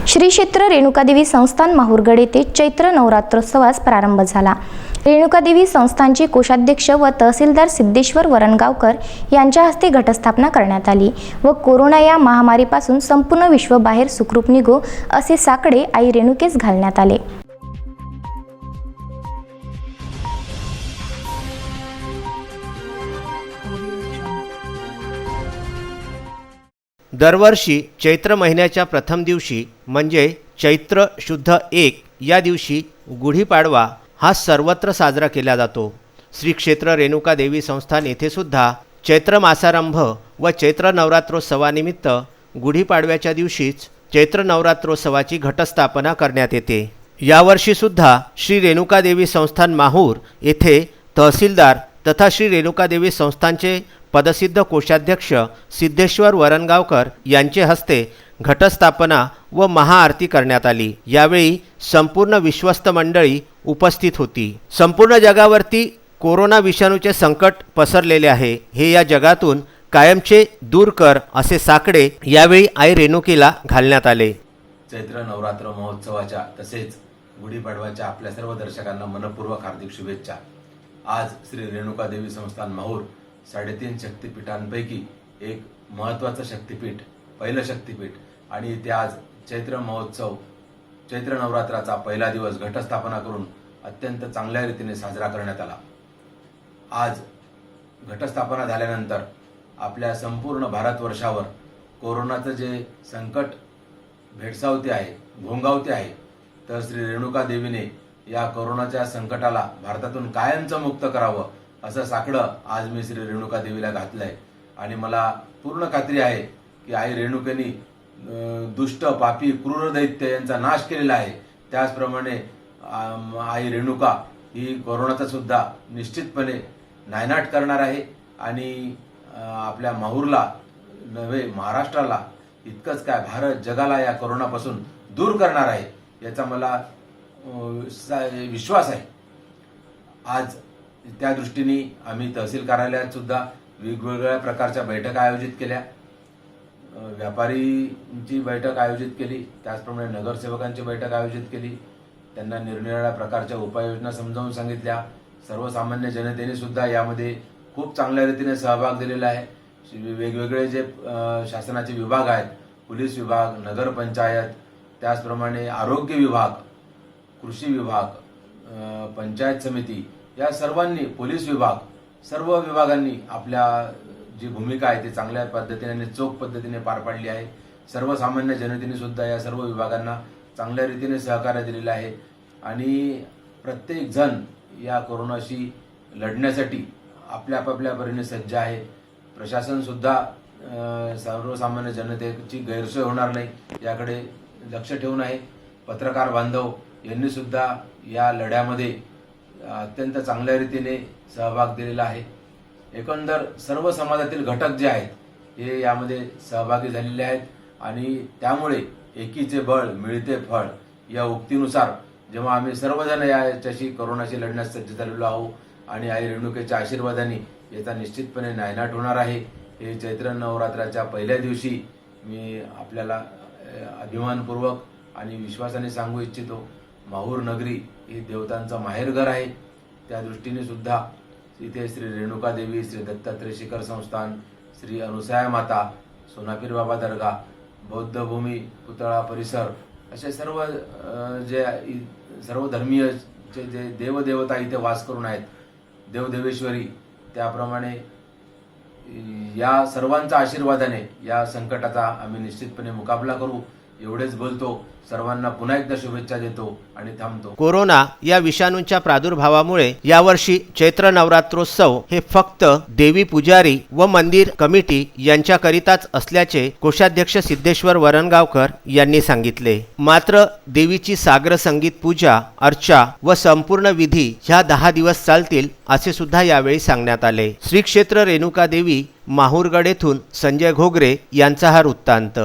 श्री क्षेत्र रेणुकादेवी संस्थान माहूरगड येथे चैत्र नवरात्रोत्सवास प्रारंभ झाला। रेणुकादेवी संस्थानचे कोषाध्यक्ष व तहसीलदार सिद्धेश्वर वरणगावकर यांच्या हस्ते घटस्थापना करण्यात आली व कोरोना या महामारीपासून संपूर्ण विश्व बाहेर सुखरूप निघो असे साकडे आई रेणुकेस घालण्यात आले। दरवर्षी चैत्र महिन्याच्या प्रथम दिवशी म्हणजे चैत्र शुद्ध 1 या दिवशी गुढीपाडवा हा सर्वत्र साजरा केला जातो। श्री क्षेत्र रेणुका देवी संस्थान येथे सुद्धा चैत्र मासारंभ व चैत्र नवरात्रोत्सवानिमित्त गुढीपाडव्याच्या दिवशीच चैत्र नवरात्रोत्सवाची घटस्थापना करण्यात येते। यावर्षी सुद्धा श्री रेणुका देवी संस्थान माहूर येथे तहसीलदार तथा श्री रेणुका देवी संस्थानचे पदसिद्ध कोषाध्यक्ष सिद्धेश्वर वरणगावकर यांचे हस्ते घटस्थापना व महाआरती करण्यात आली। यावेळी संपूर्ण विश्वस्त मंडळी उपस्थित होती। संपूर्ण जगावरती कोरोना विषाणूचे संकट पसरलेले आहे, हे या जगातून कायमचे दूर कर असे साकडे यावेळी आई रेणुकीला घालण्यात आले। चैत्र नवरात्र महोत्सवाच्या तसेच गुढीपाडव्याच्या आपल्या सर्व दर्शकांना मनपूर्वक हार्दिक शुभेच्छा। आज श्री रेणुका देवी संस्थान माहूर 3.5 शक्तिपीठांपैकी एक महत्त्वाचं शक्तिपीठ, पहिलं शक्तिपीठ आणि ते आज चैत्र महोत्सव चैत्र नवरात्राचा पहिला दिवस घटस्थापना करून अत्यंत चांगल्या रीतीने साजरा करण्यात आला। आज घटस्थापना झाल्यानंतर आपल्या संपूर्ण भारतवर्षावर कोरोनाचं जे संकट भेडसावते आहे, घोंगावते आहे, तर श्री रेणुका देवीने या कोरोनाच्या संकटाला भारतातून कायमचं मुक्त करावं असं साकडं आज मी श्री रेणुका देवीला घातलंय आणि मला पूर्ण खात्री आहे की आई रेणुकेनी दुष्ट, पापी, क्रूर दैत्य यांचा नाश केलेला आहे। त्याचप्रमाणे आई रेणुका ही कोरोनाचा सुद्धा निश्चितपणे नायनाट करणार आहे आणि आपल्या माहूरला नव्हे महाराष्ट्राला इतकंच काय भारत जगाला या कोरोनापासून दूर करणार आहे याचा मला विश्वास आहे। आज त्या दृष्टीने आम्ही तहसील कार्यालयात सुद्धा वेगवेगळ्या प्रकारच्या बैठका आयोजित केल्या, व्यापारींची बैठक आयोजित केली, त्याचप्रमाणे नगरसेवकांची बैठक आयोजित केली, त्यांना निरनिराळ्या प्रकारच्या उपाययोजना समजावून सांगितल्या। सर्वसामान्य जनतेने सुद्धा यामध्ये खूप चांगल्या रीतीने सहभाग दिलेला आहे। वेगवेगळे जे शासनाचे विभाग आहेत, पोलीस विभाग, नगरपंचायत, त्याचप्रमाणे आरोग्य विभाग, कृषी विभाग, पंचायत समिती या सर्वांनी, पोलीस विभाग, सर्व विभागांनी आपल्या जी भूमिका आहे ती चांगल्या पद्धतीने आणि चोख पद्धतीने पार पाडली आहे। सर्वसामान्य जनतेने सुद्धा या सर्व विभागांना चांगल्या रीतीने सहकार्य दिलेले आहे आणि प्रत्येक जण या कोरोनाशी लढण्यासाठी आपल्या आपापल्या परीने सज्ज आहे। प्रशासन सुद्धा सर्वसामान्य जनतेची गैरसोय होणार नाही याकडे लक्ष ठेवून आहे। पत्रकार बांधव यांनी सुद्धा या लढ्यामध्ये अत्यंत चांगल्या रीतीने सहभाग दिलेला आहे। एकंदर सर्व समाजातील घटक जे आहेत हे यामध्ये सहभागी झालेले आहेत आणि त्यामुळे एकीचे बळ मिळते फळ या उक्तीनुसार जेव्हा आम्ही सर्वजण याच्याशी कोरोनाशी लढण्यास सज्ज झालेलो आहोत आणि आई रेणुकेच्या आशीर्वादाने याचा निश्चितपणे नायनाट होणार आहे, हे चैत्र नवरात्राच्या पहिल्या दिवशी मी आपल्याला अभिमानपूर्वक आणि विश्वासाने सांगू इच्छितो। माहूर नगरी ही देवतांचं माहेरघर आहे, त्या दृष्टीने सुद्धा इथे श्री रेणुका देवी, श्री दत्तात्रय शिखर संस्थान, श्री अनुसया माता, सोनापीर बाबा दर्गा, बौद्ध भूमी, पुतळा परिसर असे सर्व जे सर्व धर्मीय जे देवदेवता इथे वास करून आहेत, देवदेवेश्वरी, त्याप्रमाणे या सर्वांच्या आशीर्वादाने या संकटाचा आम्ही निश्चितपणे मुकाबला करू एवढेच बोलतो। सर्वांना पुन्हा एकदा शुभेच्छा देतो आणि थांबतो। कोरोना या विषाणूच्या प्रादुर्भावामुळे यावर्षी चैत्र नवरात्रोत्सव हे फक्त देवी पुजारी व मंदिर कमिटी यांच्याकरिताच असल्याचे कोषाध्यक्ष सिद्धेश्वर वरणगावकर यांनी सांगितले। मात्र देवीची सागर संगीत पूजा, अर्चा व संपूर्ण विधी ह्या 10 दिवस चालतील असे सुद्धा यावेळी सांगण्यात आले। श्री क्षेत्र रेणुका देवी माहूरगड येथून संजय घोगरे यांचा हा वृत्तांत।